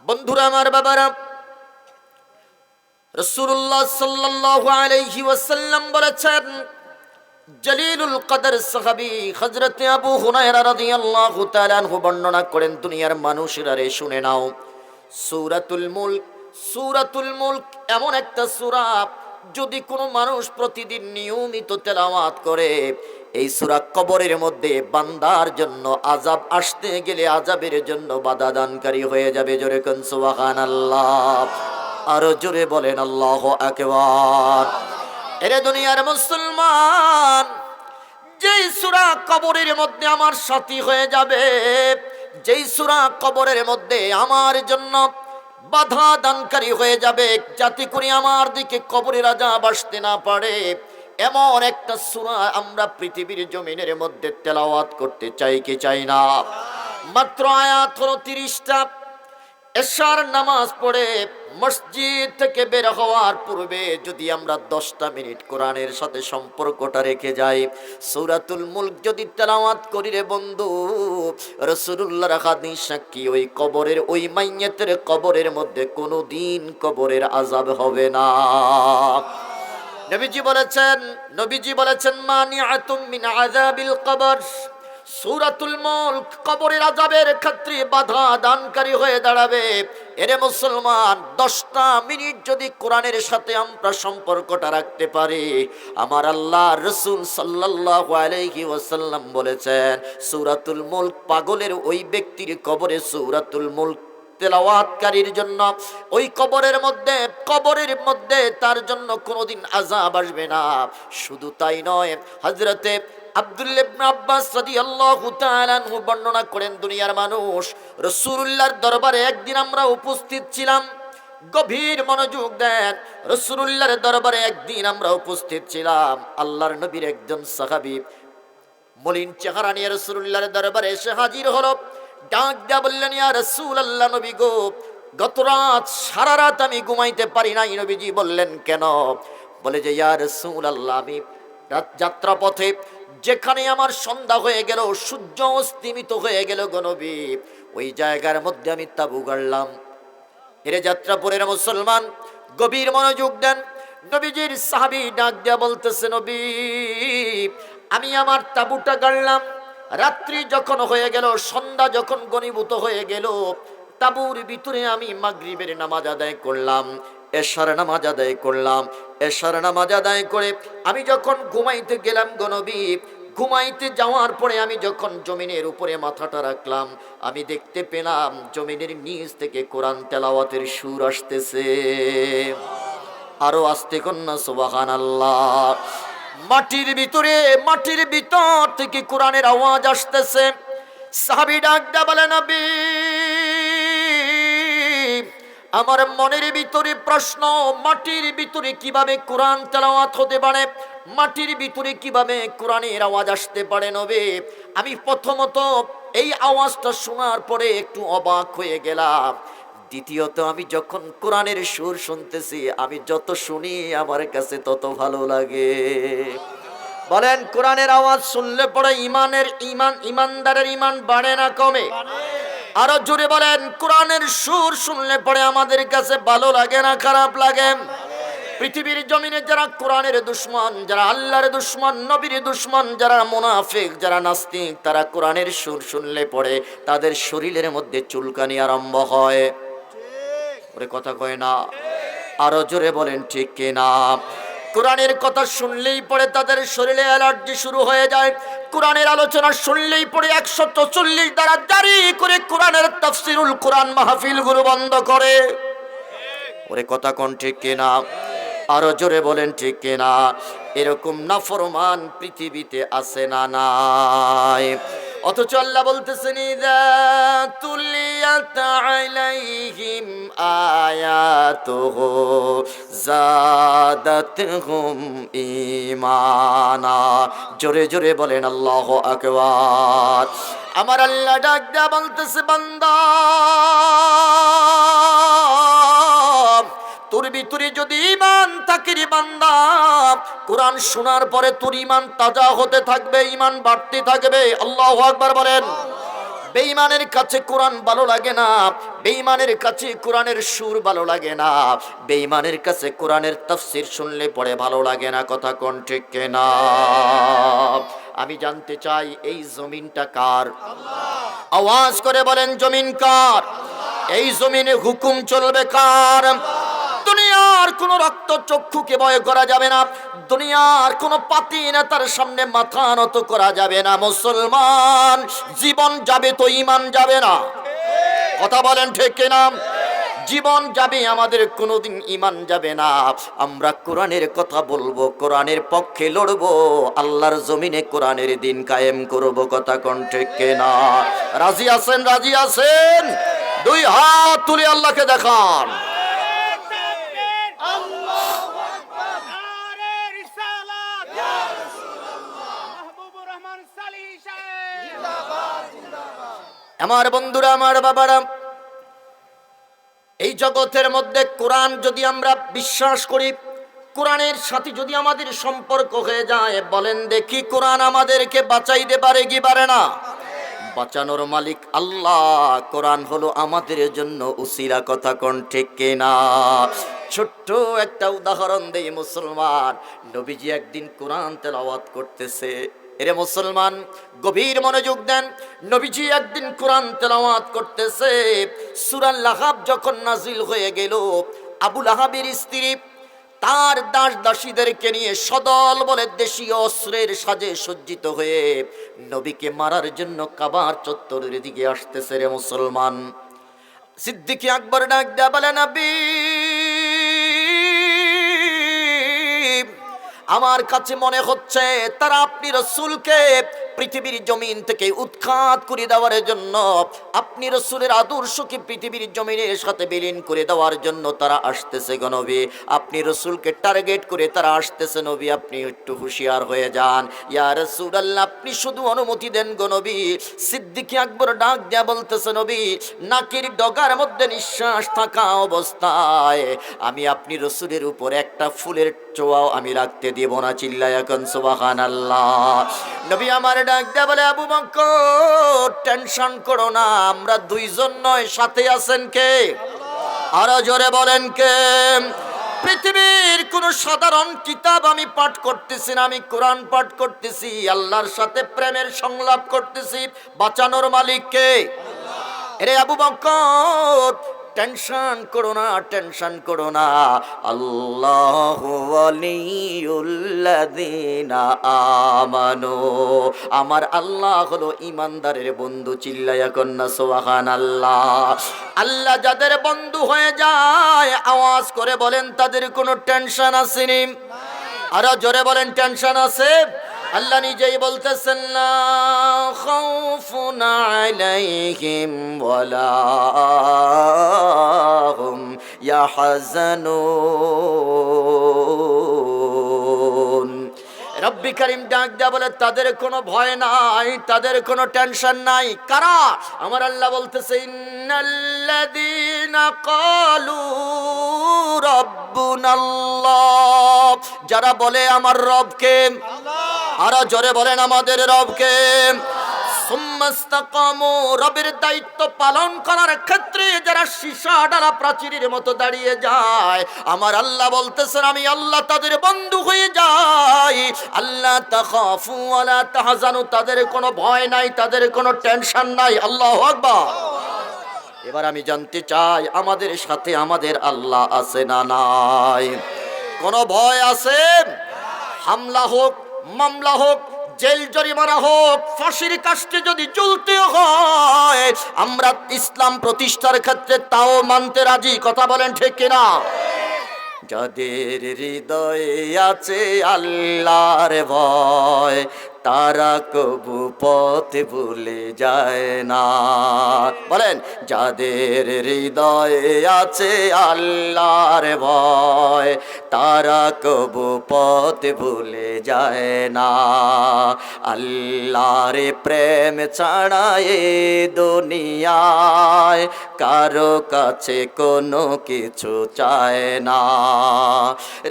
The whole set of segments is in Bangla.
বন্ধুরা আমার, বাবারা, রাসূলুল্লাহ সাল্লাল্লাহু আলাইহি ওয়াসাল্লাম বলেছেন, জলিলুল কদর সাহাবী হযরত আবু হুরায়রা রাদিয়াল্লাহু তাআলা আনহু বর্ণনা করেন, দুনিয়ার মানুষেরা রে শুনে নাও, সূরাতুল মুলক এমন একটা সূরা, যদি কোনো মানুষ প্রতিদিন নিয়মিত তেলাওয়াত করে, এই সূরা কবরের মধ্যে বান্দার জন্য আযাব আসতে গেলে আযাবের জন্য বাধা দানকারী হয়ে যাবে। জোরে কোন সুবহানাল্লাহ, আরো জোরে বলেন আল্লাহু আকবার। এরে দুনিয়ার মুসলমান, যেই সূরা কবরের মধ্যে আমার সাথী হয়ে যাবে, যেই সূরা কবরের মধ্যে আমার জন্য বাধা দানকারী হয়ে যাবে, যাতে করে আমার দিকে কবরের আযাব আসতে না পারে, এমন একটা সূরা আমরা পৃথিবীর জমিনের মধ্যে তেলাওয়াত করতে চাই কি চাই না? মাত্র আয়াত হলো 30টা। এশার নামাজ পড়ে মসজিদ থেকে বের হওয়ার পূর্বে যদি আমরা 10টা মিনিট কোরআনের সাথে সম্পর্কটা রেখে যাই, সূরাতুল মুলক যদি তেলাওয়াত করি রে বন্ধু, রাসূলুল্লাহর হাদিস সাক্ষী, ওই কবরের, ওই মাইয়াতের কবরের মধ্যে কোনোদিন কবরের আযাব হবে না। নবীজি বলেছেন মানিআতুম মিন আযাবিল কবর, সূরাতুল মুলক কবরের আযাবের ক্ষেত্রে বাধা দানকারী হয়ে দাঁড়াবে। এরে মুসলমান, 10টা মিনিট যদি কোরআনের সাথে আমরা সম্পর্কটা রাখতে পারি, আমার আল্লাহ রাসূল সাল্লাল্লাহু আলাইহি ওয়াসাল্লাম বলেছেন, সূরাতুল মুলক পাগলের ওই ব্যক্তির কবরে সূরাতুল মুলক তেলাওয়াতকারীর জন্য, ওই কবরের মধ্যে তার জন্য কোনোদিন আযাব আসবে না। শুধু তাই নয়, হযরতে আব্দুল্লাহ ইবনে আব্বাস রাদিয়াল্লাহু তাআলা আনহু বর্ণনা করেন, দুনিয়ার মানুষ, রাসূলুল্লাহর দরবারে একদিন আমরা উপস্থিত ছিলাম। গভীর মনোযোগ দেন, রাসূলুল্লাহর দরবারে একদিন আমরা উপস্থিত ছিলাম। আল্লাহর নবীর একজন সাহাবী মলিন চেহারা নিয়ে রাসূলুল্লাহর দরবারে এসে হাজির হলো। ডাক দিয়া বললেন, ইয়া রাসূলুল্লাহ, নবী গো, গত রাত সারা রাত আমি ঘুমাইতে পারি নাই। নবীজি বললেন, কেন? বলে যে, ইয়া রাসূলুল্লাহ, আমি যাত্রা পথে যেখানে আমার সন্ধ্যা হয়ে গেল, সূর্য অস্তমিত হয়ে গেল গো নবী, ওই জায়গার মধ্যে আমি তাঁবু গাড়লাম। এরে যাত্রাপুরের মুসলমান, গভীর মনোযোগ দেন। নবীজির সাহাবী ডাক দিয়া বলতেছে, নবী, আমি আমার তাঁবুটা গাড়লাম, রাত্রি যখন হয়ে গেল, সন্ধ্যা যখন ঘনীভূত হয়ে গেল, তাঁবুর ভিতরে আমি মাগরিবের নামাজ আদায় করলাম, এশার নামাজ আদায় করলাম। এশার নামাজ আদায় করে আমি যখন ঘুমাইতে গেলাম গো নবী, ঘুমাইতে যাওয়ার পরে আমি যখন জমিনের উপরে মাথাটা রাখলাম, আমি দেখতে পেলাম জমিনের নিচ থেকে কোরআন তেলাওয়াতের সুর আসতেছে। আরো আস্তে কন্যা সুবহানাল্লাহ। মাটির ভিতর থেকে কোরআনের আওয়াজ আসতেছে। সাহাবী ডাক দিয়া বলে, নবী, আমার মনের ভিতরে প্রশ্ন, মাটির ভিতরে কিভাবে কোরআন তেলাওয়াত হতে পারে? মাটির ভিতরে কিভাবে কোরআনের আওয়াজ আসতে পারে? নবী, আমি প্রথমত এই আওয়াজটা শোনার পরে একটু অবাক হয়ে গেলাম। দ্বিতীয়ত, আমি যখন কোরআনের সুর শুনতেছি, আমি যত শুনি আমার কাছে তত ভালো লাগে। বলেন, কোরআনের আওয়াজ শুনলে পরে ইমানদারের ইমান বাড়ে না কমে? আরো জোরে বলেন, কোরআনের সুর শুনলে পরে আমাদের কাছে ভালো লাগে না খারাপ লাগে? পৃথিবীর জমিনে যারা কোরআনের দুশমন, যারা আল্লাহর দুশমন, নবীর দুশমন, যারা মুনাফিক, যারা নাস্তিক, তারা কোরআনের সুর শুনলে পরে তাদের শরীরের মধ্যে চুলকানি আরম্ভ হয়। ওরে কথা কয় না? আরো জোরে বলেন ঠিক কিনা? কোরআনের কথা শুনলেই পরে তাদের শরীরে অ্যালার্জি শুরু হয়ে যায়। কোরআনের আলোচনা শুনলেই পরে 144 দ্বারা জারি করে কোরআনের তাফসিরুল কোরআন মাহফিল গুলো বন্ধ করে। ওরে কথা কোন ঠিক কিনা? আরো জোরে বলেন ঠিক কিনা? এরকম নাফরমান পৃথিবীতে আছে না নাই? অথচ আল্লাহ বলতেছেন, ইযা তুলিয়াত আলাইহিম আয়াতুহু যাদাতহুম ঈমানা। জোরে জোরে বলেন আল্লাহু আকবার। আমার আল্লাহ ডাক দিয়া বলতেছে, বান্দা, তোর ভিতরে যদি ঈমান থাকে রে বান্দা, কোরআন শোনার পরে তোর ঈমান তাজা হতে থাকবে, ঈমান বাড়তে থাকবে। আল্লাহু আকবার বলেন। বেঈমানের কাছে কোরআন ভালো লাগে না, বেঈমানের কাছে কোরআনের সুর ভালো লাগে না, বেঈমানের কাছে কোরআনের তাফসীর শুনলে পরে ভালো লাগে না। কথা কোন ঠিক কিনা? আমি জানতে চাই এই জমিনটা কার? আওয়াজ করে বলেন জমিন কার? এই জমিনে হুকুম চলবে কার? দুনিয়ার কোন রক্ত চক্ষুকে ভয় করা যাবে না, দুনিয়ার কোন পাতি নেতার সামনে মাথা নত করা যাবে না। মুসলমান, জীবন যাবে তো ঈমান যাবে না। কথা বলেন ঠিক কিনা? জীবন যাবে, আমাদের কোনোদিন ঈমান যাবে না। আমরা কোরআনের কথা বলবো, কোরআনের পক্ষে লড়বো, আল্লাহর জমিনে কোরআনের দিন কায়েম করব। কথা কোন ঠিক কিনা? রাজি আছেন? রাজি আছেন? দুই হাত তুলে আল্লাহকে দেখান। আমার বন্ধুরা, আমার বাবারা, এই জগতের মধ্যে কোরআন যদি আমরা বিশ্বাস করি, কোরআনের সাথে যদি আমাদের সম্পর্ক হয়ে যায়, বলেন দেখি কোরআন আমাদেরকে বাঁচাইতে পারে কি পারে না? বাঁচানোর মালিক আল্লাহ, কোরআন হলো আমাদের জন্য উসিলা। কথা কোন ঠিক কিনা? ছোট্ট একটা উদাহরণ দেই মুসলমান। নবীজি একদিন কোরআন তেলাওয়াত করতেছে। এরে মুসলমান, গভীর মনোযোগ দেন। নবীজি একদিন কোরআন তেলাওয়াত করতেছে। সূরা লাহাব যখন নাজিল হয়ে গেল, আবু লাহাবের স্ত্রী তার দাস দাসীদেরকে নিয়ে সদল বলে দেশীয় অস্ত্রের সাজে সজ্জিত হয়ে নবীকে মারার জন্য কাবার চত্বরের দিকে আসতেছে। রে মুসলমান, সিদ্দিক আকবর ডাক দেয়া বলে, নবী, আমার কাছে মনে হচ্ছে তারা আপনি রাসূলকে পৃথিবীর জমিন থেকে উৎখাত করে দেওয়ার জন্য, আপনি রাসূলের আদর্শকে পৃথিবীর জমিনের সাথে বিলীন করে দেওয়ার জন্য তারা আসতেছে গো নবী। আপনি রাসূলকে টার্গেট করে তারা আসতেছে নবী, আপনি একটু হুঁশিয়ার হয়ে যান। ইয়া রাসূলুল্লাহ, আপনি শুধু অনুমতি দেন গো নবী। সিদ্দিক আকবর ডাক দেয়া বলতেছে, নবী, নাকের ডগার মধ্যে নিঃশ্বাস থাকা অবস্থায় আমি আপনি রাসূলের উপর একটা ফুলের চোয়াও আমি রাখতে দেব না। চিল্লায়া কোন সুবহানাল্লাহ। নবী আমার ডাক দেয়া বলে, আবু বকর, টেনশন করো না, আমরা দুইজন নয়, সাথে আছেন কে? আরো জোরে বলেন কে? পৃথিবীর কোন সাধারণ কিতাব আমি পাঠ করতেছি না, আমি কোরআন পাঠ করতেছি, আল্লাহর সাথে প্রেমের সংলাপ করতেছি। বাঁচানোর মালিক কে? এরে আবু বকর, টেনশন করো না, টেনশন করো না। আল্লাহু ওয়ালিউল্লাযিনা আমানু, আমার আল্লাহ হলো ঈমানদারের বন্ধু। চিল্লায়া কন্না সুবহানাল্লাহ। আল্লাহ যাদের বন্ধু হয়ে যায়, আওয়াজ করে বলেন তাদের কোনো টেনশন আসেনি। আরো জোরে বলেন, টেনশন আছে? আল্লাহ নিজেই বলতেছেন, লা খাউফুন আলাইহিম ওয়ালা হুম ইয়াহজানুন। রব্বি কারীম ডাক দেয়া বলে, তাদের কোনো ভয় নাই, তাদের কোনো টেনশন নাই। কারা? আমার আল্লাহ বলতেছে, ইন্নাল্লাযীনা ক্বালু রাব্বুনাল্লাহ, যারা বলে আমার রবকে, আরো জোরে বলেন আমাদের রবকে, সুম্মাস্তাকামু, রবের দায়িত্ব পালন করার ক্ষেত্রে যারা সীসা ডালা প্রাচীরের মতো দাঁড়িয়ে যায়, আমার আল্লাহ বলতেছেন আমি আল্লাহ তাদের বন্ধু হয়ে যাই। আল্লাহ তাখাফু ওয়ালা তাহজানু, তাদের কোনো ভয় নাই, তাদের কোনো টেনশন নাই। আল্লাহু আকবার। এবার আমি জানতে চাই, আমাদের সাথে আমাদের আল্লাহ আছে না নাই? কোনো ভয় আছে? হামলা হোক, মামলা হোক, জেল জরিমানা হোক, ফাঁসির কাস্টে যদি ঝুলতে হয়, আমরা ইসলাম প্রতিষ্ঠার ক্ষেত্রে তাও মানতে রাজি। কথা বলেন ঠিক কিনা? যাদের হৃদয়ে আছে আল্লাহর ভয়, তারা কবু পথ ভুলে যায় না। বলেন, যাদের হৃদয়ে আছে আল্লাহর ভয়, তারা কবু পথ ভুলে যায় না। আল্লাহর প্রেম ছাড়া এ দুনিয়ায় কারো কাছে কোনো কিছু চায় না।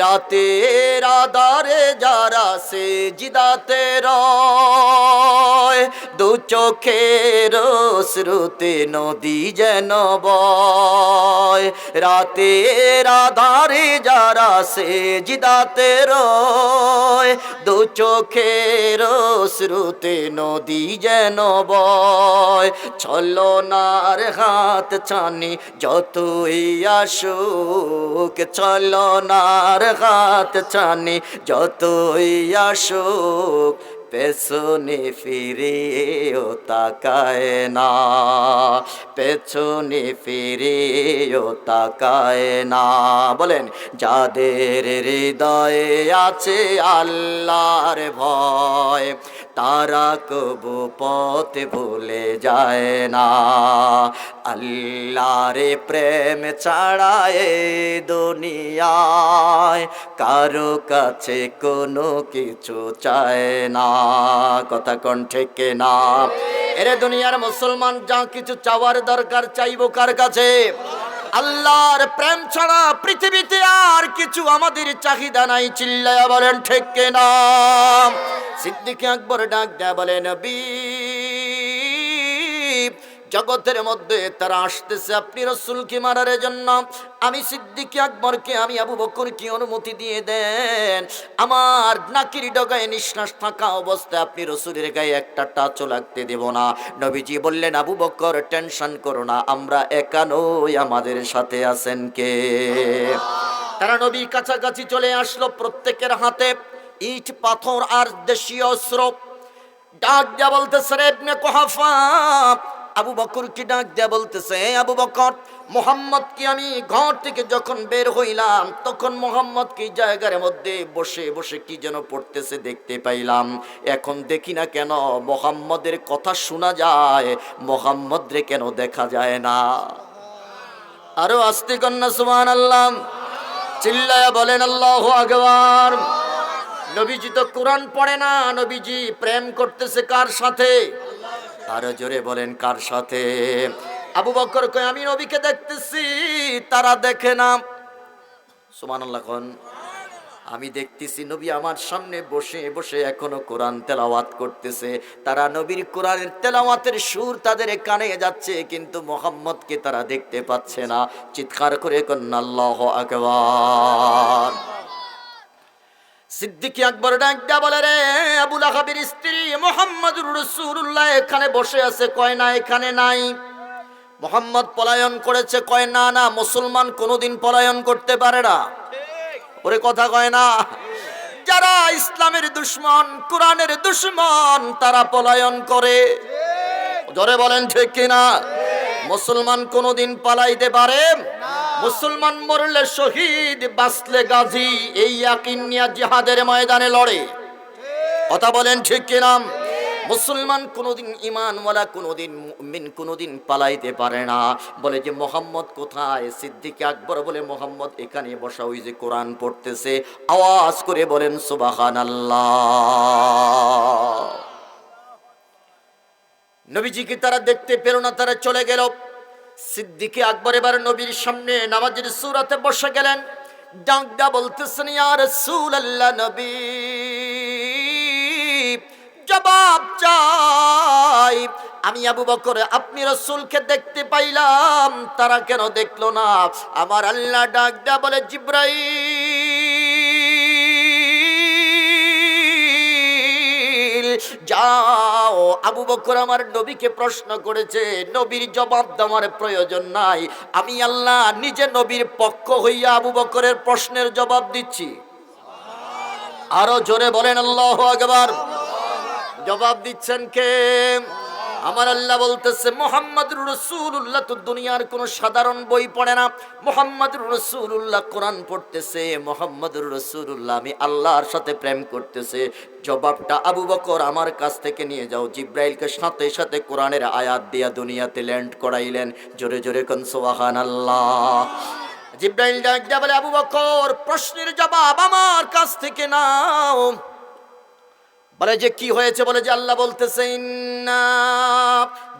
রাতের আধারে যারা সিজদাতে রয়, বয়, দু চোখের শ্রুতে নদী যেন বয়, রাতের আধারে যারা সেজদাতে রয়, দু চোখের শ্রুতে নদী যেন বয়, ছলনার হাত ছানি যতই আসুক, ছলনার হাত ছানি যতই আসুক, পেছনে ফিরেও তাকায় না, পেছনে ফিরেও তাকায় না। বলেন, যাদের হৃদয়ে আছে আল্লাহর ভয়, তারা কবু পথ ভুলে যায় না। আল্লাহর প্রেম ছাড়া এই দুনিয়ায় কারো কাছে কোনো কিছু চায় না। কথা কোন ঠিক না? এরে দুনিয়ার মুসলমান, যা কিছু চাওয়ার দরকার চাইবো কার কাছে? আল্লাহর প্রেম ছাড়া পৃথিবীতে আর কিছু আমাদের চাহিদা নাই। চিল্লায়া বলেন ঠিক না? সিদ্দিক আকবর ডাক দেয়া বলে, নবী, জগতের মধ্যে তারা আসতেছে আপনি রাসূলকে মারার জন্য, আমি সিদ্দিক আকবরকে, আমি আবু বকরকে অনুমতি দিয়ে দেন, আমার নাকির ডগায় নিঃশ্বাস থাকা অবস্থায় আপনি রাসূলের গায়ে একটা টাচও লাগতে দেব না। নবীজি বললেন, আবু বকর টেনশন করো না, আমরা একা নই, আমাদের সাথে আছেন কে? তারা নবীর কাছাকাছি চলে আসলো, প্রত্যেকের হাতে ইট পাথর আর দেশীয় অস্ত্র। ডাক দিয়া বলতেছে, রে ইবনে কুহাফা, আবু বকরকে ডাক দিয়া বলতেছে, আবু বকর, মুহাম্মদকে আমি ঘর থেকে যখন বের হইলাম তখন মুহাম্মদকে জায়গার মধ্যে বসে বসে কি যেন পড়তেছে দেখতে পাইলাম, এখন দেখি না কেন? মুহাম্মদের কথা শোনা যায়, মুহাম্মদরে কেন দেখা যায় না? আরো আস্তে কন্যা সুবহানাল্লাহ, চিল্লায়া বলেন আল্লাহু আকবার। নবীজি তো কোরআন পড়ে না, নবীজি প্রেম করতেছে কার সাথে? আরো জোরে বলেন, কার সাথে? আবু বকর কয়, আমি নবীকে দেখতেছি, তারা দেখে না। সুবহানাল্লাহ কোন? আমি দেখতেছি নবী আমার সামনে বসে বসে এখনো কোরআন তেলাওয়াত করতেছে, তারা নবীর কোরআনের তেলাওয়াতের সুর তাদের কানে যাচ্ছে, কিন্তু মুহাম্মদকে তারা দেখতে পাচ্ছে না। চিৎকার করে কন্যা আল্লাহু আকবার। সিদ্দিক আকবর ডাক দিয়া বলে, রে আবু লাহাবের স্ত্রী মুহাম্মদুর রাসূলুল্লাহ এখানে বসে আছে। কয় না, এখানে নাই। মুহাম্মদ পলায়ন করেছে। কয় না, না, মুসলমান কোনোদিন পলায়ন করতে পারে না। ওরে কথা কয় না? যারা ইসলামের দুশমন, কোরআনের দুশমন, তারা পলায়ন করে। জোরে বলেন ঠিক কিনা? মুসলমান কোনোদিন পালাইতে পারে? মুসলমান মরলে শহীদ, বাঁচলে গাজী, এই ইয়াকিন নিয়ে জিহাদের ময়দানে লড়ে। কথা বলেন ঠিক কিনা? মুসলমান কোনোদিন ঈমানওয়ালা, কোনোদিন মুমিন, কোনোদিন পালাইতে পারে না। বলে যে মুহাম্মদ কোথায়? সিদ্দিক আকবর বলে, মুহাম্মদ এখানে বসা, ওই যে কোরআন পড়তেছে। আওয়াজ করে বলেন সুবহানাল্লাহ। নবীজিকে তারা দেখতে পেল না, তারা চলে গেল। সিদ্দিক আকবর এবার নবীর সামনে নামাজের সূরাতে বসে গেলেন। ডাক দিয়া বলতেছেন, ইয়া রাসূলুল্লাহ, নবী জবাব চাই, আমি আবু বকর আপনি রাসূলকে দেখতে পাইলাম, তারা কেন দেখলো না? আমার আল্লাহ ডাক দিয়া বলে, জিবরাইল যাও, আবু বকর আমার নবীকে প্রশ্ন করেছে, নবীর জবাব দেওয়ার প্রয়োজন নাই, আমি আল্লাহ নিজে নবীর পক্ষ হইয়া আবু বকরের প্রশ্নের জবাব দিচ্ছি। আরো জোরে বলেন আল্লাহু আকবার। জবাব দিচ্ছেন কে? আমার আল্লাহ বলতেছে, মুহাম্মদুর রাসূলুল্লাহ তো দুনিয়ার কোনো সাধারণ বই পড়ে না, মুহাম্মদুর রাসূলুল্লাহ কোরআন পড়তেছে, মুহাম্মদুর রাসূলুল্লাহ আমি আল্লাহর সাথে প্রেম করতেছে। জবাবটা আবু বকর আমার কাছ থেকে নিয়ে যাও। জিব্রাইলকে সাথে সাথে কোরআনের আয়াত দিয়া দুনিয়াতে ল্যান্ড করাইলেন। জোরে জোরে কোন সুবহানাল্লাহ। জিব্রাইল ডাক দিয়া বলে, আবু বকর প্রশ্নের জবাব আমার কাছ থেকে নাও। বলে যে কি হয়েছে? বলে যে আল্লাহ বলতেছে ইন্না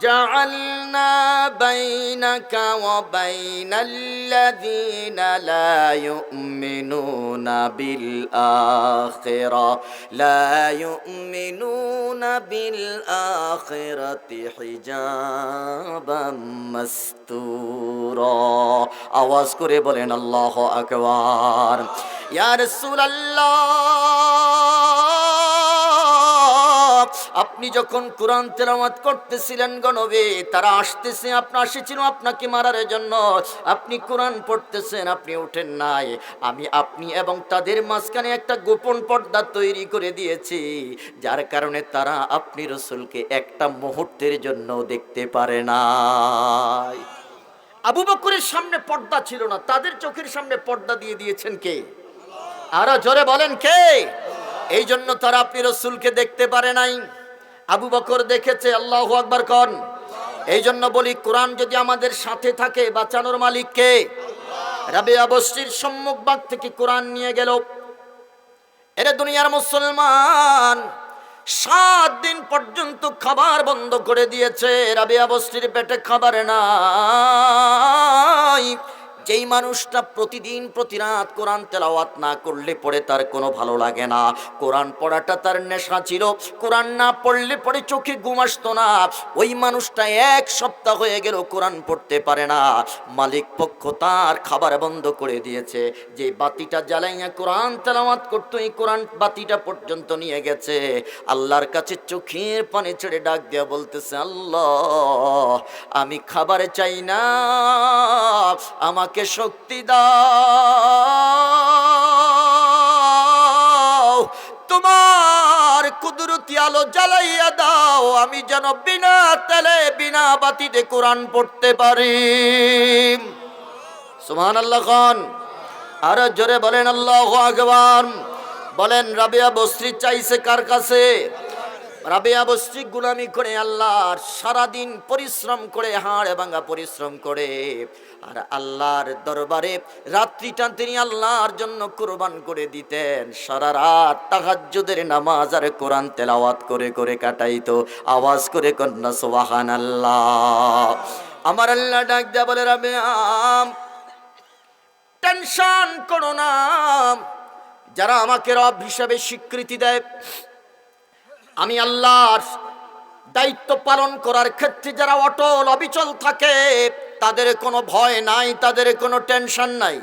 জাআলনা বাইনাকা ওয়া বাইনাল্লাযীনা লা ইউমিনুনা বিল আখিরাতি হিজাবাম মাসতুরা। আওয়াজ করে বলেন আল্লাহু আকবার। ইয়া রাসূলুল্লাহ, আপনি যখন কোরআন তেলাওয়াত করতেছিলেন গো নবী, তারা আসতেছে, আসেছিল আপনাকে মারার জন্য। আপনি কোরআন পড়তেছেন, আপনি ওঠেন নাই। আপনি এবং তাদের মাঝখানে একটা গোপন পর্দা তৈরি করে দিয়েছি, যার কারণে তারা আপনি রাসূলকে একটা মুহূর্তের জন্য দেখতে পারে নাই। আবু বকরের সামনে পর্দা ছিল না, তাদের চোখের সামনে পর্দা দিয়ে দিয়েছেন কে? আরো জোরে বলেন কে? এই জন্য তারা আপনি রাসূলকে দেখতে পারে নাই, আবু বকর দেখেছে। আল্লাহু আকবার কোন। এই জন্য বলি, কোরআন যদি আমাদের সাথে থাকে, বাঁচানোর মালিক কে? রাবিয়া বস্তির সম্মুখ ভাগ থেকে কোরআন নিয়ে গেল। এরে দুনিয়ার মুসলমান, 7 দিন পর্যন্ত খাবার বন্ধ করে দিয়েছে। রাবিয়া বস্তির পেটে খাবার নাই। যেই মানুষটা প্রতিদিন প্রতি রাত কোরআন তেলাওয়াত না করলে পরে তার কোনো ভালো লাগে না, কোরআন পড়াটা তার নেশা ছিল, কোরআন না পড়লে পরে চোখে ঘুম আসতো না, ওই মানুষটা 1 সপ্তাহ হয়ে গেল কোরআন পড়তে পারে না। মালিক পক্ষ তার খাবার বন্ধ করে দিয়েছে। যে বাতিটা জ্বালাইয়া কোরআন তেলাওয়াত করতো, এই কোরআন বাতিটা পর্যন্ত নিয়ে গেছে। আল্লাহর কাছে চোখের পানি ছেড়ে ডাক দেয়া বলতেছে, আল্লাহ, আমি খাবার চাই না, আমাকে শক্তি দাও, তোমার কুদরতি আলো জ্বালাইয়া দাও, আমি যেন বিনা তেলে বিনা বাতিতে কোরআন পড়তে পারি। সুবহানাল্লাহ খান। আর জোরে বলেন আল্লাহু আকবার। বলেন, রাবিয়া বস্ত্রী চাইছে কার কাছে? রাবিয়া বস্ত্রী গুলামি করে আল্লাহর সারাদিন পরিশ্রম করে, হাড় ভাঙা পরিশ্রম করে, আর আল্লাহর দরবারে রাত্রিটা তিনি আল্লাহর জন্য কুরবান করে দিতেন। সারা রাত তাহাজ্জুদের নামাজ আর কোরআন তেলাওয়াত করে করে কাটাইতো। আওয়াজ করে কন্যা সুবহানাল্লাহ। আমার আল্লাহ ডাক দেয়া বলে, রাবিয়া টেনশন করো না, যারা আমাকে রব হিসাবে স্বীকৃতি দেয়, আমি আল্লাহর দায়িত্ব পালন করার ক্ষেত্রে যারা অটল অবিচল থাকে, তাদের কোনো ভয় নাই, তাদের কোনো টেনশন নাই।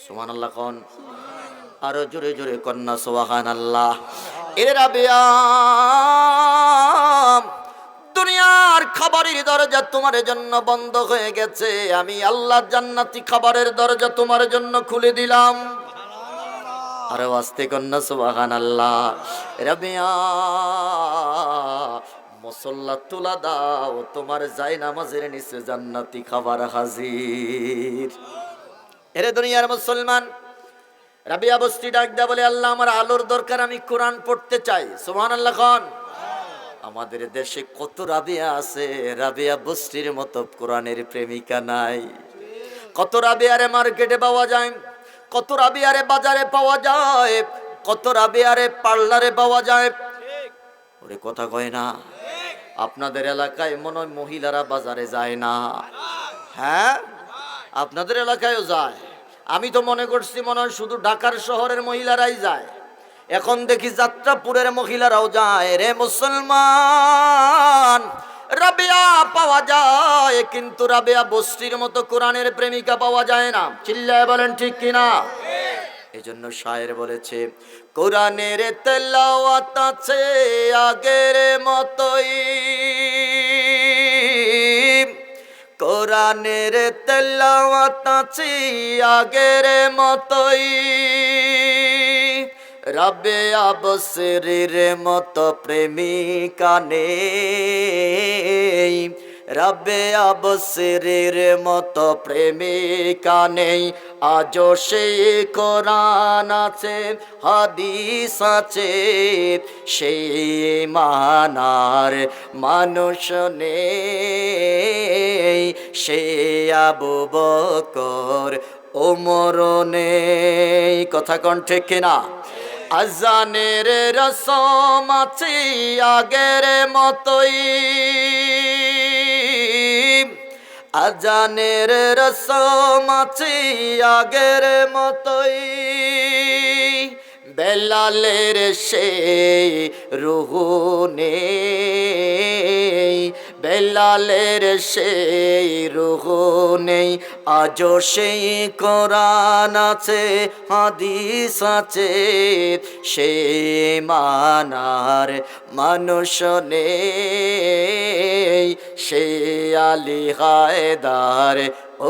সুবহানাল্লাহ কোন। আরো জোরে জোরে কন্যা সুবহানাল্লাহ। এর রাবিয়া, দুনিয়ার খাবারের দরজা তোমার জন্য বন্ধ হয়ে গেছে, আমি আল্লাহর জান্নাতি খাবারের দরজা তোমার জন্য খুলে দিলাম। আরে আস্তে কন্যা সুবহানাল্লাহ। রাবিয়া, মুসল্লা তুলা দাও, তোমার জায়নামাজের নিচে জান্নাতি খাবার হাজির। এরে দুনিয়ার মুসলমান, রাবিয়া বস্তি ডাক দেয়া বলে, আল্লাহ, আমার আলোর দরকার, আমি কোরআন পড়তে চাই। সুবহানাল্লাহ খান। আমাদের দেশে কত রাবিয়া আছে, রাবিয়া বস্তির মতো কোরআনের প্রেমিকা নাই। কত রাবিয়ারে মার্কেটে পাওয়া যায়, কত রাবিয়ারে বাজারে পাওয়া যায়, কত রাবিয়ারে পার্লারে পাওয়া যায়। ওরে কথা কয় না। আপনাদের এলাকায় মনে হয় মহিলারা বাজারে যায় না? হ্যাঁ, আপনাদের এলাকায়ও যায়। আমি তো মনে করছি মনে হয় শুধু ঢাকার শহরের মহিলারাই যায়। এখন দেখি যাত্রাপুরের মহিলারাও যায়। রে মুসলমান, রাবিয়া পাওয়া যায়, কিন্তু রাবিয়া বস্তির মতো কোরআনের প্রেমিকা পাওয়া যায় না। চিল্লায় বলেন ঠিক কিনা? এজন্য শায়ের বলেছে, কোরআনের তেলাওয়াত আছে আগের মতোই, কোরআনের তেলাওয়াত আছে আগের মতোই, রাবিয়া বস্তির মতো প্রেমিকা নেই, রাবিয়া বস্তির মতো প্রেমিকা নেই। আজও সেই কোরআন আছে, হাদিস আছে, সেই মানার মানুষ নেই, সেই আবু বকর ওমর নেই। কথা কোন ঠিক কিনা? আজানের রসম আছে আগের মতোই, আজানের রসম আছে আগের মতোই, বেলালের সেই রুহ নেই, বেলালের সেই রুহ নেই, আজও সেই কোরআন আছে হাদিস আছে, সে মানার মানুষ নেই, সে আলী হায়দার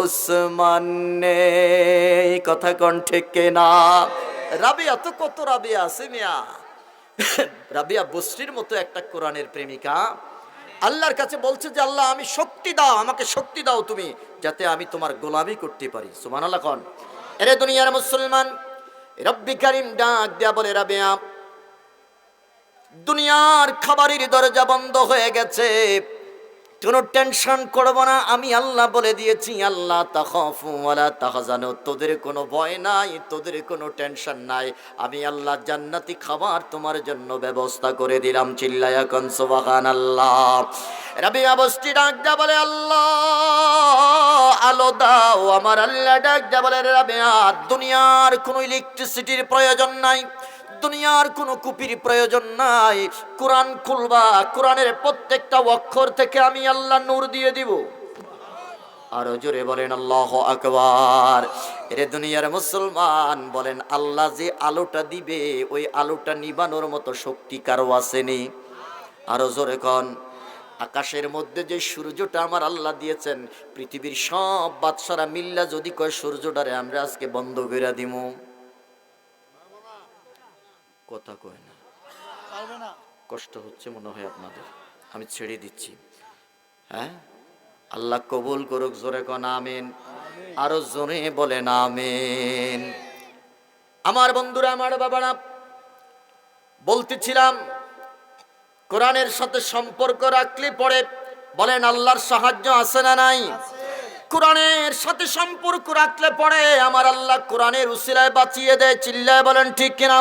ওসমান নেই। কথা কোন ঠিক না? রাবিয়া তো কত রাবিয়া আছে মিয়া। রাবিয়া বসরির মতো একটা কোরআনের প্রেমিকা আল্লাহর কাছে বলছে যে আল্লাহ আমি শক্তি দাও, আমাকে শক্তি দাও তুমি, যাতে আমি তোমার গোলামি করতে পারি। সুবহানাল্লাহ কোন। এরে দুনিয়ার মুসলমান, রব্বি কারীম ডাক দেয়া বলে রাবিয়া দুনিয়ার খাবারের দরজা বন্ধ হয়ে গেছে, কোনো টেনশন করব না, আমি আল্লাহ বলে দিয়েছি আল্লাহ তাখাফু ওয়ালা তাহজানু, তোদের কোনো ভয় নাই, তোদের কোনো টেনশন নাই, আমি আল্লাহ জান্নাতি খাবার তোমার জন্য ব্যবস্থা করে দিলাম। চিল্লায়া কোন সুবহানাল্লাহ। রাবিয়া বস্তি ডাক দা বলে আল্লাহ আলো দাও, আমার আল্লাহ ডাক দা বলে রাবিয়া দুনিয়ার কোনো ইলেকট্রিসিটির প্রয়োজন নাই, দুনিয়ার কোনো কুপির প্রয়োজন নাই, কোরআন খুলবা, কোরআনের প্রত্যেকটা অক্ষর থেকে আমি আল্লাহ নূর দিয়ে দিব। আরো জোরে বলেন আল্লাহু আকবার। এরে দুনিয়ার মুসলমান বলেন আল্লাহ যে আলোটা দিবে ওই আলোটা নিবানোর মতো শক্তি কারো আসেনি? আরো জোরে কোন। আকাশের মধ্যে যে সূর্যটা আমার আল্লাহ দিয়েছেন, পৃথিবীর সব বাদশারা মিল্লা যদি কয় সূর্যটারে আমরা আজকে বন্ধ করে দিমু, কথা কয় না, কষ্ট হচ্ছে মনে হয় আপনাদের, আমি ছেড়ে দিচ্ছি। হ্যাঁ, আল্লাহ কবুল করুক। জোরে কোন আমিন। আরো জোরে বলেন আমিন। আমার বন্ধুরা, আমার বাবারা, বলতেছিলাম কোরআনের সাথে সম্পর্ক রাখলে পরে বলেন আল্লাহর সাহায্য আছে না নাই? কোরআনের সাথে সম্পর্ক রাখলে পরে আমার আল্লাহ কোরআনের উসিলায় বাঁচিয়ে দেয়। চিল্লায় বলেন ঠিক কিনা?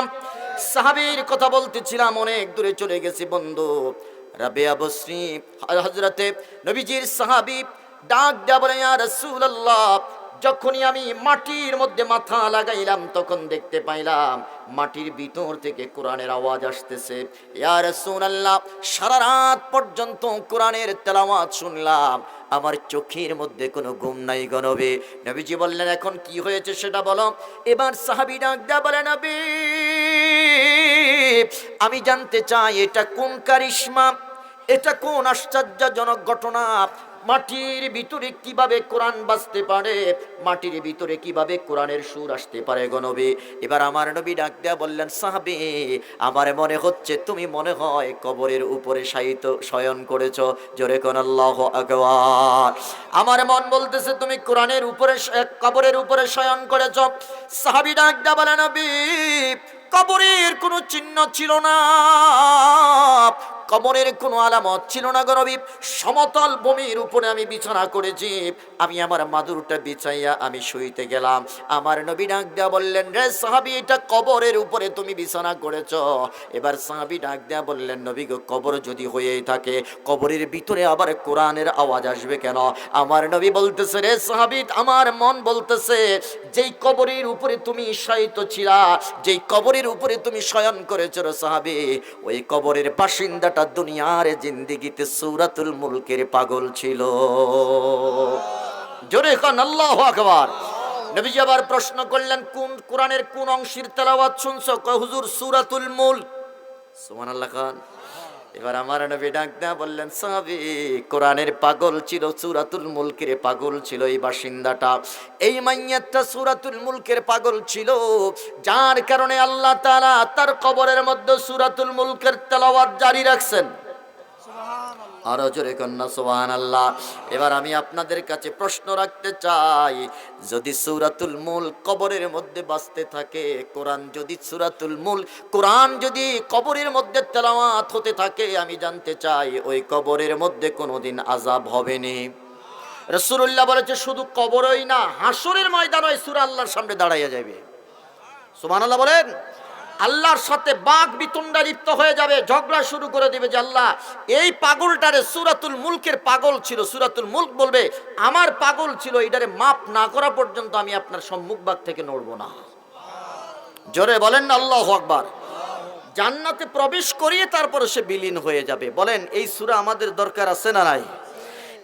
সাহাবীর কথা বলতেছিলাম, অনেক দূরে চলে গেছি বন্ধু। রাবিয়া বসরি হযরতে নবীজির সাহাবী ডাক দেয়া বলে ইয়া রাসূলুল্লাহ, যখনই আমি মাটির মধ্যে মাথা লাগাইলাম তখন দেখতে পাইলাম মাটির ভিতর থেকে কোরআনের আওয়াজ আসতেছে। ইয়া রাসূলুল্লাহ, সারা রাত পর্যন্ত কোরআনের তেলাওয়াত শুনলাম, আমার চোখের মধ্যে কোনো ঘুম নাই গো নবী। নবীজি বললেন এখন কি হয়েছে সেটা বলো। এবার সাহাবী ডাক দেয়া বলে নবী আমি জানতে চাই এটা কোন কারিশমা, এটা কোন আশ্চর্যজনক ঘটনা, মাটির ভিতরে কিভাবে কোরআন বাজতে পারে, মাটির ভিতরে কিভাবে কোরআনের সুর আসতে পারে গো নবী। এবার আমার নবী ডাক দেয়া বললেন সাহাবী আমার মনে হচ্ছে তুমি মনে হয় কবরের উপরে শয়ন করেছো। জোরে কোন আল্লাহু আকবার। আমার মন বলতেছে তুমি কোরআনের উপরে কবরের উপরে শয়ন করেছো। সাহাবী ডাক দেয়া বলে নবী কবরের কোনো চিহ্ন ছিল না, কবরের কোনো আলামত ছিল না গো নবী। সমতল ভূমির উপরে আমি বিছানা করেছি, আমি আমার মাদুরটা বিছাইয়া আমি শুইতে গেলাম। আমার নবী ডাক দেয়া বললেন রে সাহাবী এটা কবরের উপরে তুমি বিছানা করেছ। এবার সাহাবী ডাক দেয়া বললেন নবী গো কবর যদি হয়েই থাকে কবরের ভিতরে আবার কোরআনের আওয়াজ আসবে কেন? আমার নবী বলতেছে রে সাহাবী আমার মন বলতেছে যেই কবরের উপরে তুমি শায়িত ছিলা, যেই কবরের উপরে তুমি শয়ন করেছো রে সাহাবী, ওই কবরের বাসিন্দাটা দুনিয়ার জিন্দেগিতে সূরাতুল মুলকের পাগল ছিল। জোরে খান আল্লাহু আকবার। নবীজি আবার প্রশ্ন করলেন কোন কোরআনের কোন অংশের তেলাওয়াত শুনছো? কয় হুজুর সূরাতুল মুলক। সুবহানাল্লাহ খান। এবার আমার নবী ডাক দেয়া বললেন সাহাবী কোরআনের পাগল ছিল, সূরাতুল মুলকের পাগল ছিল এই বাসিন্দাটা, এই মাইয়াতটা সূরাতুল মুলকের পাগল ছিল, যার কারণে আল্লাহ তাআলা তার কবরের মধ্যে সূরাতুল মুলকের তেলাওয়াত জারি রাখছেন। আরো জোরে কন্যা সুবহানাল্লাহ। এবার আমি আপনাদের কাছে প্রশ্ন রাখতে চাই, যদি সূরাতুল মুলক কবরের মধ্যে বাজতে থাকে, কোরআন যদি সূরাতুল মুলক কোরআন যদি কবরের মধ্যে তেলাওয়াত হতে থাকে, আমি জানতে চাই ওই কবরের মধ্যে কোনোদিন আযাব হবে না? রাসূলুল্লাহ বলেছে শুধু কবরই না, হাসরের ময়দানে সূরা আল্লাহর সামনে দাঁড়াইয়া যাবে। সুবহানাল্লাহ বলেন। আল্লাহর সাথে বাক বিতণ্ডা লিপ্ত হয়ে যাবে, ঝগড়া শুরু করে দিবে যে আল্লাহ এই পাগলটারে, সূরাতুল মুলকের পাগল ছিল, সূরাতুল মুলক বলবে আমার পাগল ছিল, এটারে মাপ না করা পর্যন্ত আমি আপনার সম্মুখভাগ থেকে নড়ব না। জোরে বলেন না আল্লাহু আকবার। জান্নাতে প্রবেশ করিয়ে তারপরে সে বিলীন হয়ে যাবে। বলেন এই সূরা আমাদের দরকার আছে না নাই?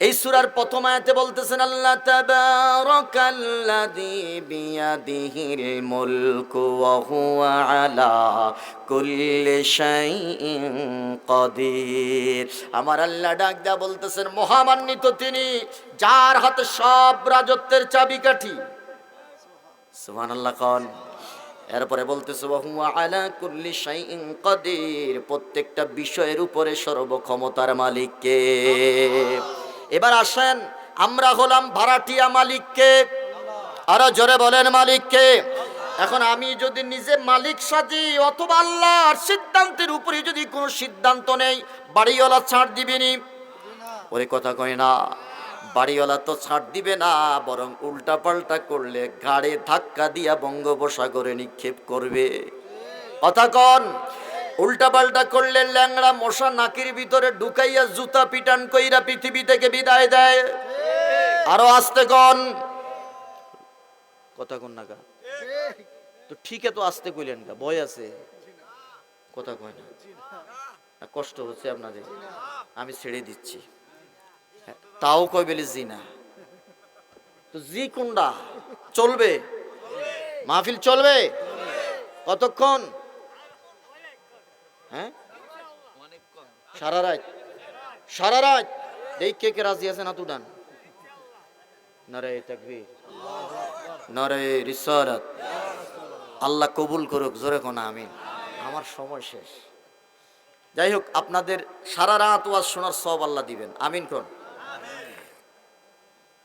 এই সূরার প্রথম আয়াতে বলতেছেন আল্লাহ তাবারাকাল্লাযী বিয়াদিহিল মুলকু ওয়া হুয়া আলা কুল্লি শাইইন কাদির। আমার আল্লাহ ডাক দেয়া বলতেছেন মহামান্বিত তিনি, যার হাতে সব রাজত্বের চাবিকাঠি। সুবহানাল্লাহ কোন। এরপরে বলতেছে ওয়া হুয়া আলা কুল্লি শাইইন কাদির, প্রত্যেকটা বিষয়ের উপরে সর্বক্ষমতার মালিক কে? এবার আসেন আমরা হলাম ভাড়াটিয়া, মালিককে আরো জোরে বলেন মালিককে। এখন আমি যদি নিজে মালিক সাজি অথবা আল্লাহর সিদ্ধান্তের উপরে যদি কোনো সিদ্ধান্ত নেই, বাড়িওয়ালা ছাড় দিবেনি? ওরে কথা কয় না, বাড়িওয়ালা তো ছাড় দিবে না, বরং উল্টা পাল্টা করলে ঘাড়ে ধাক্কা দিয়া বঙ্গোপসাগরে নিক্ষেপ করবে। কথা কন। উল্টা পাল্টা করলে ল্যাংড়া মশা নাকির ভিতরে ঢুকাইয়া জুতা পিটান কইরা পৃথিবী থেকে বিদায় দেয়। আরো আস্তে কন। কথা কন না গা, তো ঠিক তো আস্তে কইলেন গা, ভয় আছে। কথা কয় না, কষ্ট হচ্ছে আপনাদের, আমি ছেড়ে দিচ্ছি। তাও কই বলে জি না, তো জি কোনটা চলবে? মাহফিল চলবে কতক্ষণ? হ্যাঁ, সারা রাত। সারা রাত এই কে কে রাজি আছেন? হাত উঠান। নারে তাকবীর, নারে রিসালাত। আল্লাহ কবুল করুক, জোরে কোন আমিন। আমার সময় শেষ। যাই হোক, আপনাদের সারা রাত ওয়াজ শোনার সওয়াব আল্লাহ দিবেন, আমিন কোন।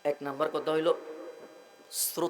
এক নাম্বার কথা হইল শ্রোতা।